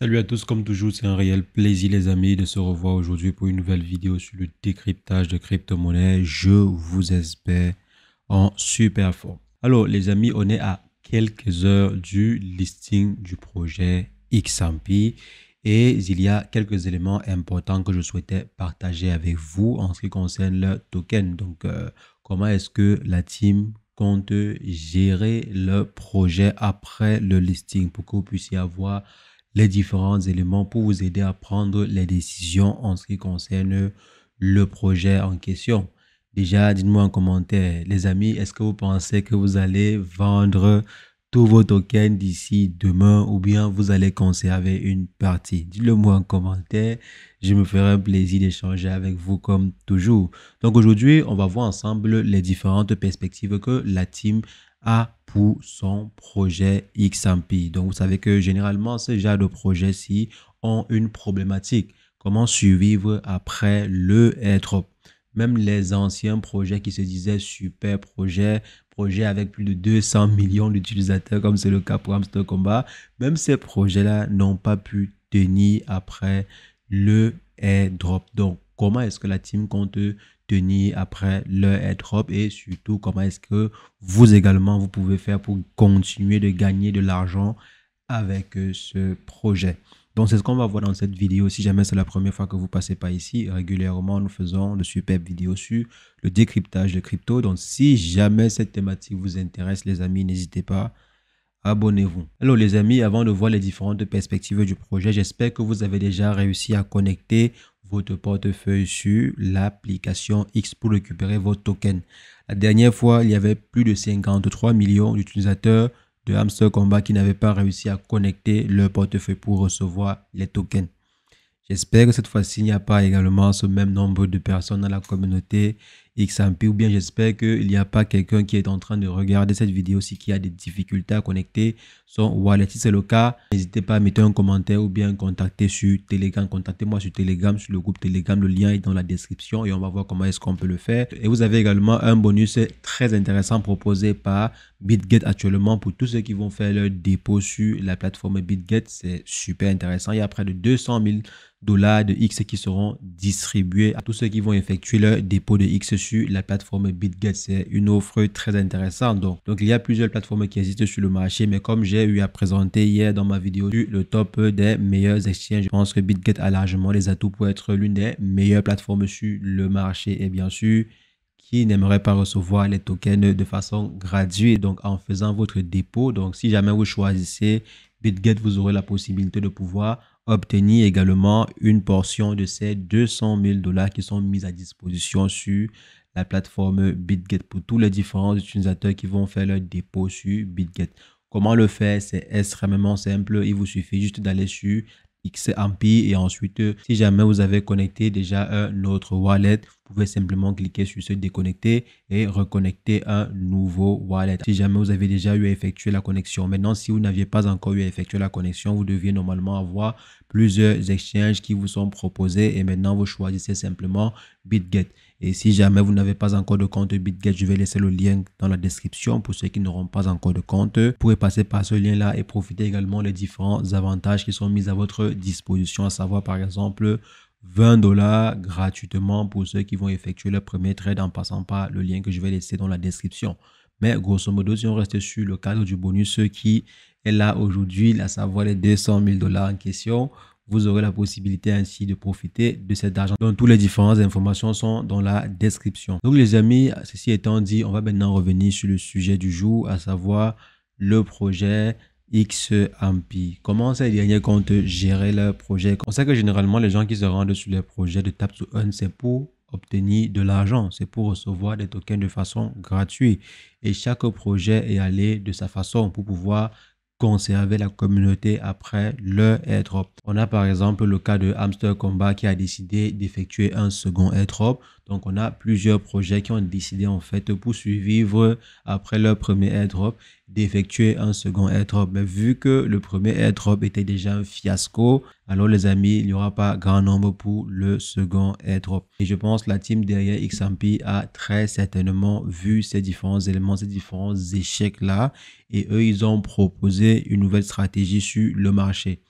Salut à tous, comme toujours, c'est un réel plaisir les amis de se revoir aujourd'hui pour une nouvelle vidéo sur le décryptage de crypto-monnaies. Je vous espère en super forme. Alors les amis, on est à quelques heures du listing du projet XMP et il y a quelques éléments importants que je souhaitais partager avec vous en ce qui concerne le token. Donc comment est-ce que la team compte gérer le projet après le listing pour que vous puissiez avoir les différents éléments pour vous aider à prendre les décisions en ce qui concerne le projet en question. Déjà, dites-moi en commentaire, les amis, est-ce que vous pensez que vous allez vendre tous vos tokens d'ici demain ou bien vous allez conserver une partie? Dites-le moi en commentaire, je me ferai un plaisir d'échanger avec vous comme toujours. Donc aujourd'hui, on va voir ensemble les différentes perspectives que la team a pour son projet XMP. Donc, vous savez que généralement, ce genre de projets-ci ont une problématique. Comment survivre après le airdrop? Même les anciens projets qui se disaient super projets avec plus de 200 millions d'utilisateurs, comme c'est le cas pour Hamster Combat, même ces projets-là n'ont pas pu tenir après le airdrop. Donc, comment est-ce que la team compte tenir après le airdrop et surtout comment est-ce que vous également vous pouvez faire pour continuer de gagner de l'argent avec ce projet. Donc c'est ce qu'on va voir dans cette vidéo. Si jamais c'est la première fois que vous passez par ici, régulièrement nous faisons de superbes vidéos sur le décryptage de crypto. Donc si jamais cette thématique vous intéresse les amis, n'hésitez pas, abonnez-vous. Alors les amis, avant de voir les différentes perspectives du projet, j'espère que vous avez déjà réussi à connecter votre portefeuille sur l'application X pour récupérer vos tokens. La dernière fois, il y avait plus de 53 millions d'utilisateurs de Hamster Combat qui n'avaient pas réussi à connecter leur portefeuille pour recevoir les tokens. J'espère que cette fois-ci, il n'y a pas également ce même nombre de personnes dans la communauté XMP ou bien j'espère qu'il n'y a pas quelqu'un qui est en train de regarder cette vidéo aussi qui a des difficultés à connecter son wallet. Si c'est le cas, n'hésitez pas à mettre un commentaire ou bien contacter sur Telegram. Contactez-moi sur Telegram, sur le groupe Telegram. Le lien est dans la description et on va voir comment est-ce qu'on peut le faire. Et vous avez également un bonus très intéressant proposé par BitGet actuellement pour tous ceux qui vont faire leur dépôt sur la plateforme BitGet. C'est super intéressant. Il y a près de 200 000 dollars de X qui seront distribués à tous ceux qui vont effectuer leur dépôt de X sur la plateforme BitGet. C'est une offre très intéressante. Donc, il y a plusieurs plateformes qui existent sur le marché, mais comme j'ai eu à présenter hier dans ma vidéo sur le top des meilleurs exchanges, je pense que BitGet a largement les atouts pour être l'une des meilleures plateformes sur le marché. Et bien sûr, qui n'aimerait pas recevoir les tokens de façon gratuite, donc en faisant votre dépôt. Donc, si jamais vous choisissez BitGet, vous aurez la possibilité de pouvoir obtenir également une portion de ces 200 000 dollars qui sont mis à disposition sur la plateforme BitGet pour tous les différents utilisateurs qui vont faire leur dépôt sur BitGet. Comment le faire? C'est extrêmement simple. Il vous suffit juste d'aller sur XMP et ensuite, si jamais vous avez connecté déjà un autre wallet, vous pouvez simplement cliquer sur se déconnecter et reconnecter un nouveau wallet. Si jamais vous avez déjà eu à effectuer la connexion. Maintenant, si vous n'aviez pas encore eu à effectuer la connexion, vous deviez normalement avoir plusieurs exchanges qui vous sont proposés et maintenant vous choisissez simplement BitGet. Et si jamais vous n'avez pas encore de compte BitGet, je vais laisser le lien dans la description pour ceux qui n'auront pas encore de compte. Vous pourrez passer par ce lien-là et profiter également des différents avantages qui sont mis à votre disposition, à savoir par exemple 20 dollars gratuitement pour ceux qui vont effectuer leur premier trade en passant par le lien que je vais laisser dans la description. Mais grosso modo, si on reste sur le cadre du bonus, ce qui est là aujourd'hui, à savoir les 200 000 dollars en question, vous aurez la possibilité ainsi de profiter de cet argent. Donc, toutes les différentes informations sont dans la description. Donc, les amis, ceci étant dit, on va maintenant revenir sur le sujet du jour, à savoir le projet XMP. Comment ces derniers comptent gérer leur projet? On sait que généralement, les gens qui se rendent sur les projets de Tap to Earn, c'est pour obtenir de l'argent, c'est pour recevoir des tokens de façon gratuite. Et chaque projet est allé de sa façon pour pouvoir conserver la communauté après leur airdrop. On a par exemple le cas de Hamster Combat qui a décidé d'effectuer un second airdrop. Donc on a plusieurs projets qui ont décidé en fait pour survivre après leur premier airdrop d'effectuer un second airdrop. Mais vu que le premier airdrop était déjà un fiasco, alors les amis, il n'y aura pas grand nombre pour le second airdrop. Et je pense que la team derrière XMP a très certainement vu ces différents éléments, ces différents échecs là. Et eux, ils ont proposé une nouvelle stratégie sur le marché.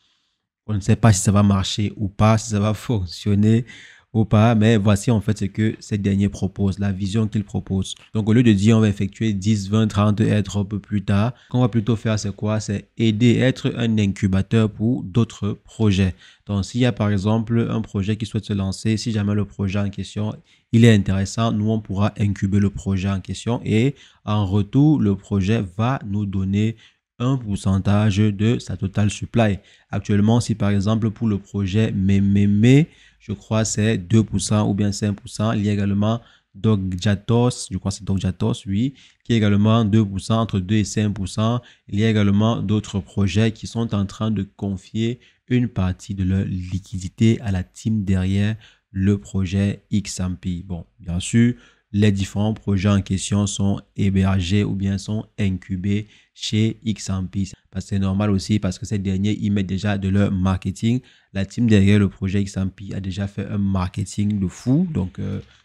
On ne sait pas si ça va marcher ou pas, si ça va fonctionner ou pas, mais voici en fait ce que ces derniers proposent, la vision qu'ils proposent. Donc au lieu de dire on va effectuer 10, 20, 30 airdrops plus tard, ce qu'on va plutôt faire c'est quoi? C'est aider, être un incubateur pour d'autres projets. Donc s'il y a par exemple un projet qui souhaite se lancer, si jamais le projet en question il est intéressant, nous on pourra incuber le projet en question et en retour le projet va nous donner un pourcentage de sa total supply. Actuellement, si par exemple pour le projet Mémémé, je crois c'est 2% ou bien 5%. Il y a également Dogjatos, je crois que c'est Dogjatos, oui, qui est également 2%, entre 2 et 5%. Il y a également d'autres projets qui sont en train de confier une partie de leur liquidité à la team derrière le projet XMP. Bon, bien sûr, les différents projets en question sont hébergés ou bien sont incubés chez XMP. C'est normal aussi parce que ces derniers, ils mettent déjà de leur marketing. La team derrière le projet XMP a déjà fait un marketing de fou. Donc,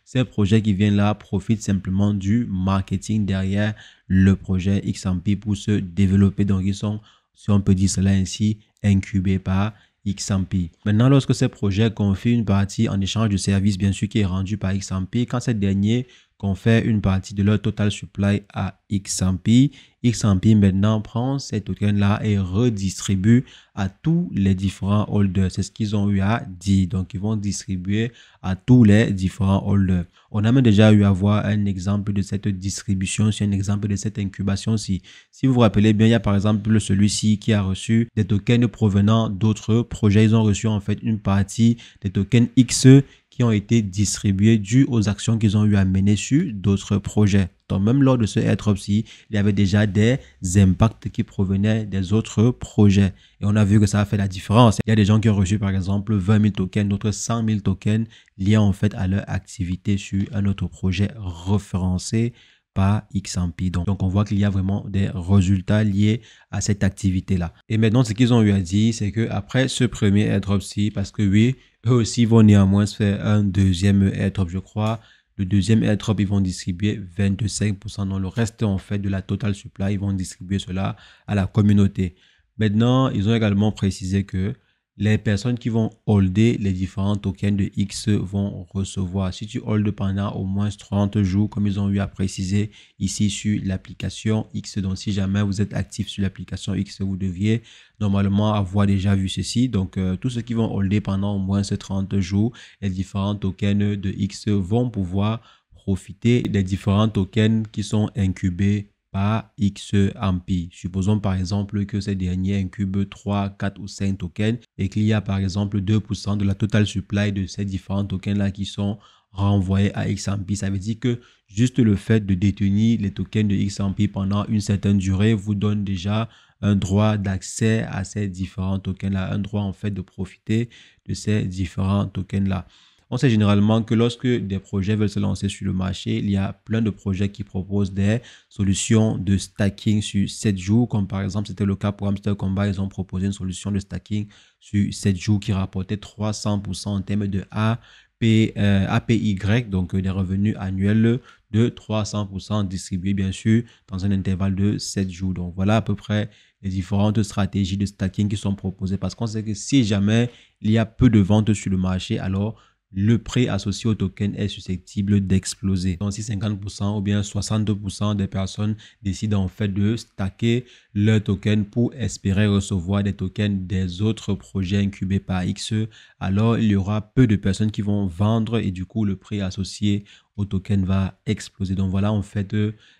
ces projets qui viennent là profitent simplement du marketing derrière le projet XMP pour se développer. Donc, ils sont, si on peut dire cela ainsi, incubés par XMP. Maintenant, lorsque ces projets confient une partie en échange de services, bien sûr, qui est rendu par XMP, quand ces derniers confèrent une partie de leur total supply à XMP, XMP maintenant prend ces tokens-là et redistribue à tous les différents holders. C'est ce qu'ils ont eu à dire. Donc, ils vont distribuer à tous les différents holders. On a même déjà eu à voir un exemple de cette distribution, un exemple de cette incubation. Si vous vous rappelez bien, il y a par exemple celui-ci qui a reçu des tokens provenant d'autres projets. Ils ont reçu en fait une partie des tokens XE qui ont été distribués dû aux actions qu'ils ont eu à mener sur d'autres projets. Donc, même lors de ce airdrop-ci, il y avait déjà des impacts qui provenaient des autres projets. Et on a vu que ça a fait la différence. Il y a des gens qui ont reçu par exemple 20 000 tokens, d'autres 100 000 tokens liés en fait à leur activité sur un autre projet référencé par XMP. Donc, on voit qu'il y a vraiment des résultats liés à cette activité-là. Et maintenant, ce qu'ils ont eu à dire, c'est qu'après ce premier airdrop-ci, parce que oui, eux aussi vont néanmoins se faire un deuxième airdrop, je crois. Le deuxième airdrop, ils vont distribuer 25%. Dans le reste, en fait, de la total supply, ils vont distribuer cela à la communauté. Maintenant, ils ont également précisé que les personnes qui vont holder les différents tokens de X vont recevoir. Si tu holdes pendant au moins 30 jours, comme ils ont eu à préciser ici sur l'application X, donc si jamais vous êtes actif sur l'application X, vous deviez normalement avoir déjà vu ceci. Donc, tous ceux qui vont holder pendant au moins ces 30 jours, les différents tokens de X vont pouvoir profiter des différents tokens qui sont incubés par XMP. Supposons par exemple que ces derniers incubent 3, 4 ou 5 tokens et qu'il y a par exemple 2% de la total supply de ces différents tokens-là qui sont renvoyés à XMP. Ça veut dire que juste le fait de détenir les tokens de XMP pendant une certaine durée vous donne déjà un droit d'accès à ces différents tokens-là, un droit en fait de profiter de ces différents tokens-là. On sait généralement que lorsque des projets veulent se lancer sur le marché, il y a plein de projets qui proposent des solutions de stacking sur 7 jours, comme par exemple c'était le cas pour Hamster Combat. Ils ont proposé une solution de stacking sur 7 jours qui rapportait 300% en termes de APY, donc des revenus annuels de 300% distribués bien sûr dans un intervalle de 7 jours. Donc voilà à peu près les différentes stratégies de stacking qui sont proposées, parce qu'on sait que si jamais il y a peu de ventes sur le marché, alors le prix associé au token est susceptible d'exploser. Donc si 50% ou bien 62% des personnes décident en fait de stacker leur token pour espérer recevoir des tokens des autres projets incubés par XE, alors il y aura peu de personnes qui vont vendre et du coup le prix associé au token va exploser. Donc voilà en fait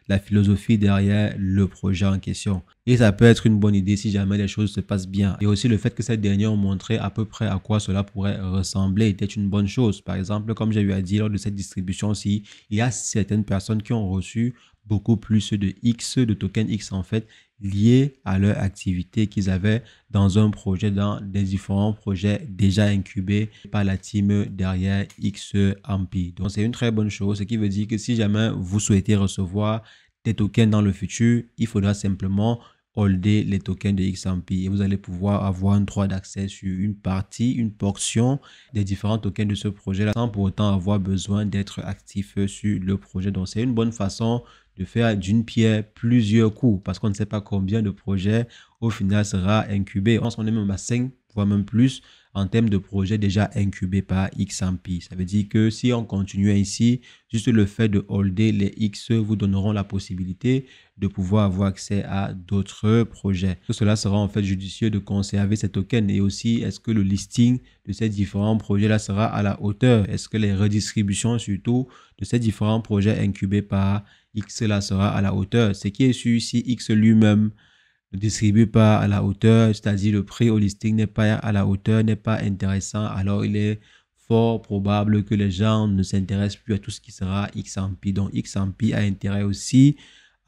la philosophie derrière le projet en question. Et ça peut être une bonne idée si jamais les choses se passent bien. Et aussi le fait que ces derniers ont montré à peu près à quoi cela pourrait ressembler était une bonne chose. Par exemple, comme j'ai eu à dire lors de cette distribution-ci, il y a certaines personnes qui ont reçu beaucoup plus de X, de tokens X en fait, liés à leur activité qu'ils avaient dans un projet, dans des différents projets déjà incubés par la team derrière XMP. Donc c'est une très bonne chose, ce qui veut dire que si jamais vous souhaitez recevoir des tokens dans le futur, il faudra simplement holder les tokens de XMP et vous allez pouvoir avoir un droit d'accès sur une partie, une portion des différents tokens de ce projet-là sans pour autant avoir besoin d'être actif sur le projet. Donc c'est une bonne façon de faire d'une pierre plusieurs coups parce qu'on ne sait pas combien de projets au final sera incubé. On est même à 5 voire même plus en termes de projets déjà incubés par XMP. Ça veut dire que si on continue ici, juste le fait de holder les X vous donneront la possibilité de pouvoir avoir accès à d'autres projets. Cela sera en fait judicieux de conserver ces tokens et aussi est-ce que le listing de ces différents projets-là sera à la hauteur? Est-ce que les redistributions surtout de ces différents projets incubés par X là sera à la hauteur? Ce qui est sûr, si X lui-même ne distribue pas à la hauteur, c'est-à-dire le prix au listing n'est pas à la hauteur, n'est pas intéressant, alors il est fort probable que les gens ne s'intéressent plus à tout ce qui sera XMP. Donc XMP a intérêt aussi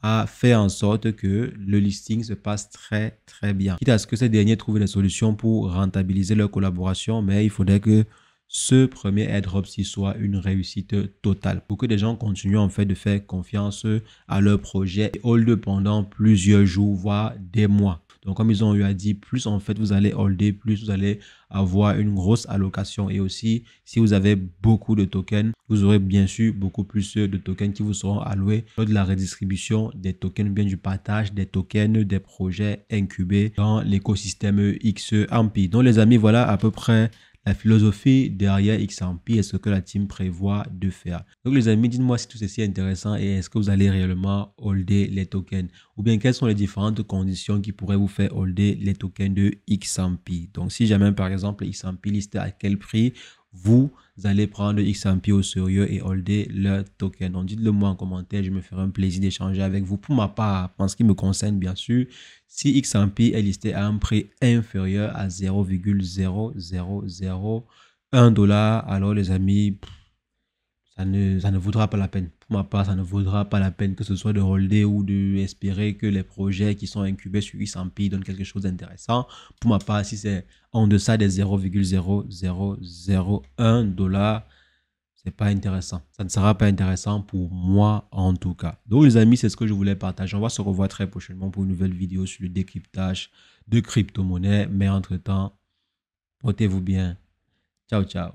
à faire en sorte que le listing se passe très très bien. Quitte à ce que ces derniers trouvent des solutions pour rentabiliser leur collaboration, mais il faudrait que ce premier airdrop-ci soit une réussite totale pour que des gens continuent en fait de faire confiance à leur projet et hold pendant plusieurs jours, voire des mois. Donc, comme ils ont eu à dire, plus en fait vous allez holder, plus vous allez avoir une grosse allocation. Et aussi, si vous avez beaucoup de tokens, vous aurez bien sûr beaucoup plus de tokens qui vous seront alloués lors de la redistribution des tokens, bien du partage des tokens des projets incubés dans l'écosystème XMP. Donc, les amis, voilà à peu près la philosophie derrière XMP et ce que la team prévoit de faire. Donc les amis, dites-moi si tout ceci est intéressant et est-ce que vous allez réellement holder les tokens ou bien quelles sont les différentes conditions qui pourraient vous faire holder les tokens de XMP. Donc si jamais par exemple XMP liste à quel prix vous allez prendre XMP au sérieux et holder leur token. Donc dites-le moi en commentaire, je me ferai un plaisir d'échanger avec vous. Pour ma part, en ce qui me concerne bien sûr, si XMP est listé à un prix inférieur à 0,0001 $, alors les amis, ça ne vaudra pas la peine. Pour ma part, ça ne vaudra pas la peine que ce soit de holder ou d'espérer que les projets qui sont incubés sur XMP donnent quelque chose d'intéressant. Pour ma part, si c'est en deçà des 0,0001 $, c'est pas intéressant. Ça ne sera pas intéressant pour moi en tout cas. Donc les amis, c'est ce que je voulais partager. On va se revoir très prochainement pour une nouvelle vidéo sur le décryptage de crypto-monnaies. Mais entre-temps, portez-vous bien. Ciao, ciao.